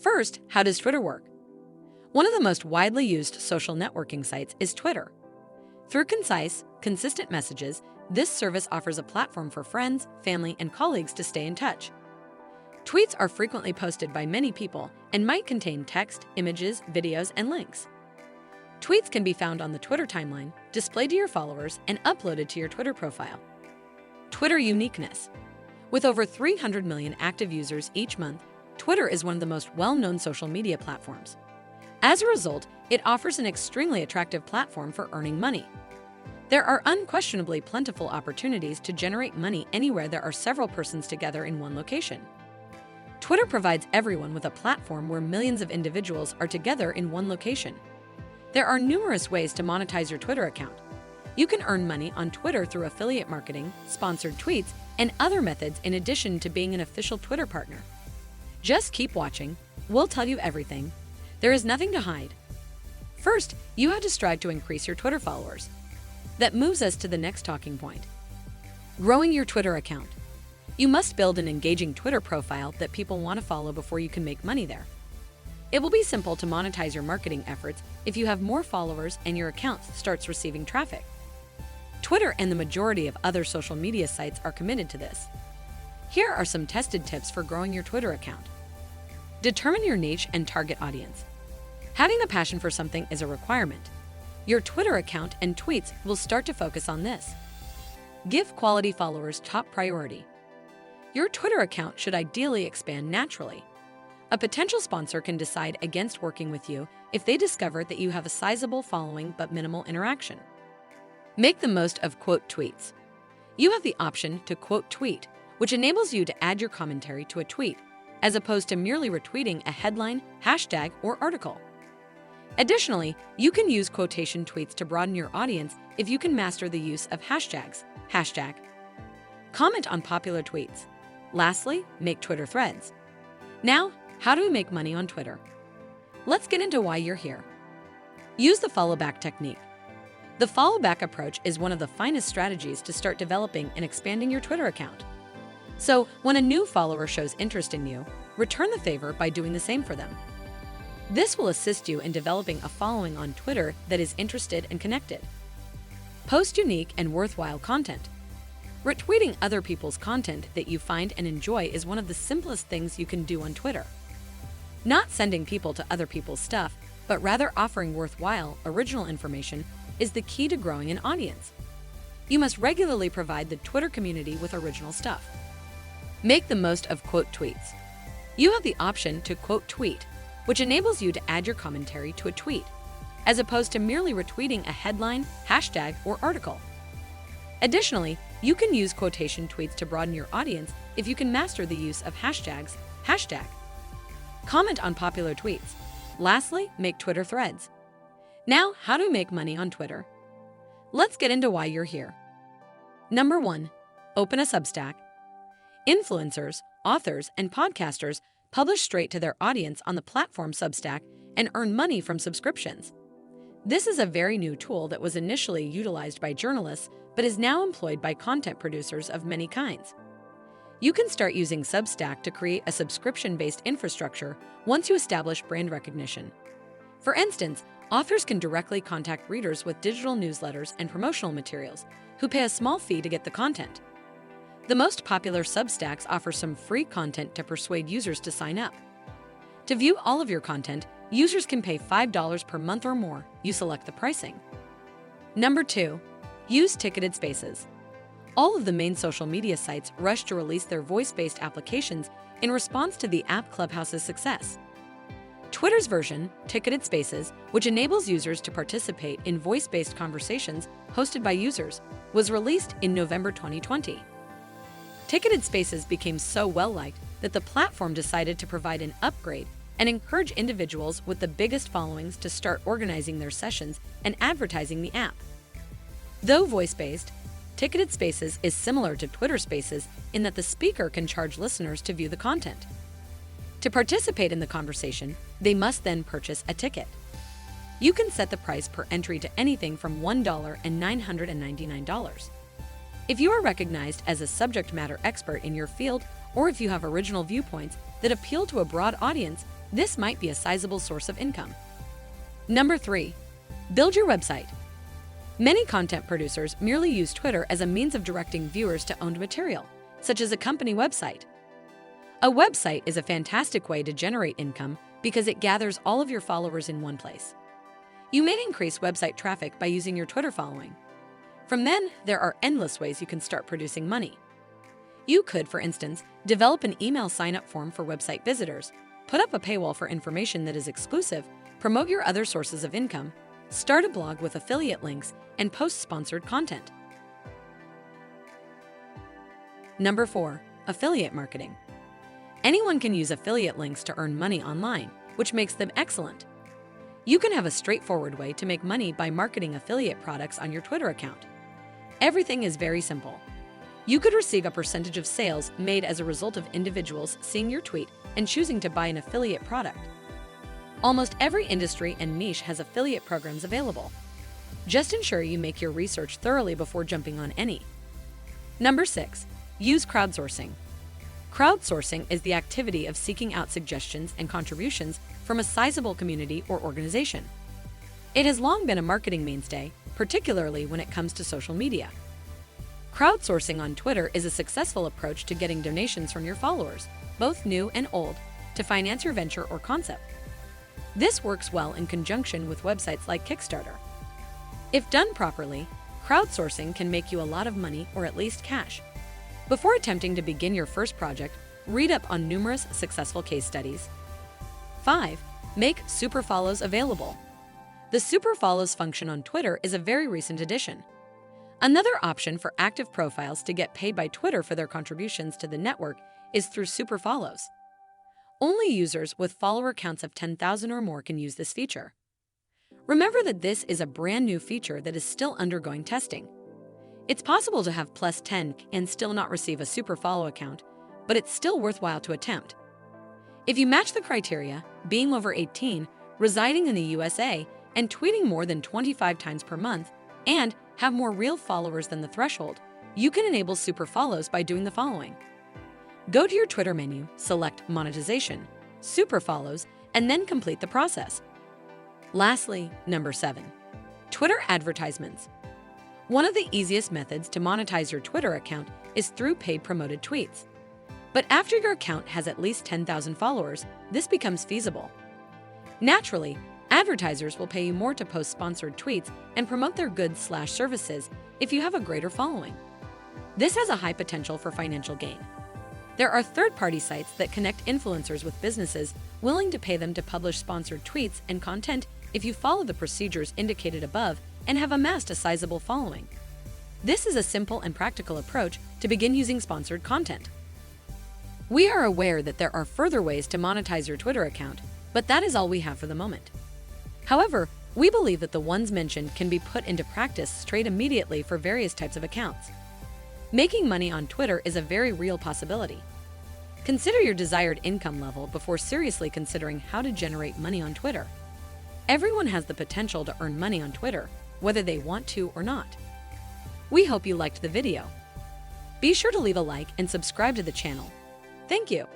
First, how does Twitter work? One of the most widely used social networking sites is Twitter. Through concise, consistent messages, this service offers a platform for friends, family, and colleagues to stay in touch. Tweets are frequently posted by many people and might contain text, images, videos, and links. Tweets can be found on the Twitter timeline, displayed to your followers, and uploaded to your Twitter profile. Twitter uniqueness. With over 300 million active users each month, Twitter is one of the most well-known social media platforms. As a result, it offers an extremely attractive platform for earning money. There are unquestionably plentiful opportunities to generate money anywhere there are several persons together in one location. Twitter provides everyone with a platform where millions of individuals are together in one location. There are numerous ways to monetize your Twitter account. You can earn money on Twitter through affiliate marketing, sponsored tweets, and other methods in addition to being an official Twitter partner. Just keep watching. We'll tell you everything. There is nothing to hide. First, you have to strive to increase your Twitter followers. That moves us to the next talking point. Growing your Twitter account. You must build an engaging Twitter profile that people want to follow before you can make money there. It will be simple to monetize your marketing efforts if you have more followers and your account starts receiving traffic. Twitter and the majority of other social media sites are committed to this. Here are some tested tips for growing your Twitter account. Determine your niche and target audience. Having a passion for something is a requirement. Your Twitter account and tweets will start to focus on this. Give quality followers top priority. Your Twitter account should ideally expand naturally. A potential sponsor can decide against working with you if they discover that you have a sizable following but minimal interaction. Make the most of quote tweets. You have the option to quote tweet, which enables you to add your commentary to a tweet, as opposed to merely retweeting a headline, hashtag, or article. Additionally, you can use quotation tweets to broaden your audience if you can master the use of hashtags, hashtag. Comment on popular tweets. Lastly, make Twitter threads. Now, how do we make money on Twitter? Let's get into why you're here. Use the follow back technique. The follow back approach is one of the finest strategies to start developing and expanding your Twitter account. So, when a new follower shows interest in you, return the favor by doing the same for them. This will assist you in developing a following on Twitter that is interested and connected. Post unique and worthwhile content. Retweeting other people's content that you find and enjoy is one of the simplest things you can do on Twitter. Not sending people to other people's stuff, but rather offering worthwhile, original information is the key to growing an audience. You must regularly provide the Twitter community with original stuff. Make the most of quote tweets. You have the option to quote tweet, which enables you to add your commentary to a tweet, as opposed to merely retweeting a headline, hashtag, or article. Additionally, you can use quotation tweets to broaden your audience if you can master the use of hashtags, hashtag. Comment on popular tweets. Lastly, make Twitter threads. Now, how to make money on Twitter? Let's get into why you're here. Number 1. Open a Substack. Influencers, authors, and podcasters publish straight to their audience on the platform Substack and earn money from subscriptions. This is a very new tool that was initially utilized by journalists but is now employed by content producers of many kinds. You can start using Substack to create a subscription-based infrastructure once you establish brand recognition. For instance, authors can directly contact readers with digital newsletters and promotional materials, who pay a small fee to get the content. The most popular Substacks offer some free content to persuade users to sign up. To view all of your content, users can pay $5 per month or more. You select the pricing. Number 2. Use ticketed spaces. All of the main social media sites rush to release their voice-based applications in response to the app Clubhouse's success. Twitter's version, Ticketed Spaces, which enables users to participate in voice-based conversations hosted by users, was released in November 2020. Ticketed Spaces became so well-liked that the platform decided to provide an upgrade and encourage individuals with the biggest followings to start organizing their sessions and advertising the app. Though voice-based, Ticketed Spaces is similar to Twitter Spaces in that the speaker can charge listeners to view the content. To participate in the conversation, they must then purchase a ticket. You can set the price per entry to anything from $1 and $999. If you are recognized as a subject matter expert in your field, or if you have original viewpoints that appeal to a broad audience, this might be a sizable source of income. Number 3. Build your website. Many content producers merely use Twitter as a means of directing viewers to owned material, such as a company website. A website is a fantastic way to generate income because it gathers all of your followers in one place. You may increase website traffic by using your Twitter following. From then, there are endless ways you can start producing money. You could, for instance, develop an email sign-up form for website visitors, put up a paywall for information that is exclusive, promote your other sources of income, start a blog with affiliate links, and post sponsored content. Number 4. Affiliate marketing. Anyone can use affiliate links to earn money online, which makes them excellent. You can have a straightforward way to make money by marketing affiliate products on your Twitter account. Everything is very simple. You could receive a percentage of sales made as a result of individuals seeing your tweet and choosing to buy an affiliate product. Almost every industry and niche has affiliate programs available. Just ensure you make your research thoroughly before jumping on any. Number 6. Use crowdsourcing. Crowdsourcing is the activity of seeking out suggestions and contributions from a sizable community or organization. It has long been a marketing mainstay, particularly when it comes to social media. Crowdsourcing on Twitter is a successful approach to getting donations from your followers, both new and old, to finance your venture or concept. This works well in conjunction with websites like Kickstarter. If done properly, crowdsourcing can make you a lot of money or at least cash. Before attempting to begin your first project, read up on numerous successful case studies. 5. Make super follows available. The super follows function on Twitter is a very recent addition. Another option for active profiles to get paid by Twitter for their contributions to the network is through super follows. Only users with follower counts of 10,000 or more can use this feature. Remember that this is a brand new feature that is still undergoing testing. It's possible to have plus 10 and still not receive a super follow account, but it's still worthwhile to attempt. If you match the criteria, being over 18, residing in the USA, and tweeting more than 25 times per month, and have more real followers than the threshold, you can enable super follows by doing the following. Go to your Twitter menu, select Monetization, Super Follows, and then complete the process. Lastly, number 7. Twitter advertisements. One of the easiest methods to monetize your Twitter account is through paid promoted tweets. But after your account has at least 10,000 followers, this becomes feasible. Naturally, advertisers will pay you more to post sponsored tweets and promote their goods/services if you have a greater following. This has a high potential for financial gain. There are third-party sites that connect influencers with businesses willing to pay them to publish sponsored tweets and content if you follow the procedures indicated above and have amassed a sizable following. This is a simple and practical approach to begin using sponsored content. We are aware that there are further ways to monetize your Twitter account, but that is all we have for the moment. However, we believe that the ones mentioned can be put into practice straight immediately for various types of accounts. Making money on Twitter is a very real possibility. Consider your desired income level before seriously considering how to generate money on Twitter. Everyone has the potential to earn money on Twitter, whether they want to or not. We hope you liked the video. Be sure to leave a like and subscribe to the channel. Thank you.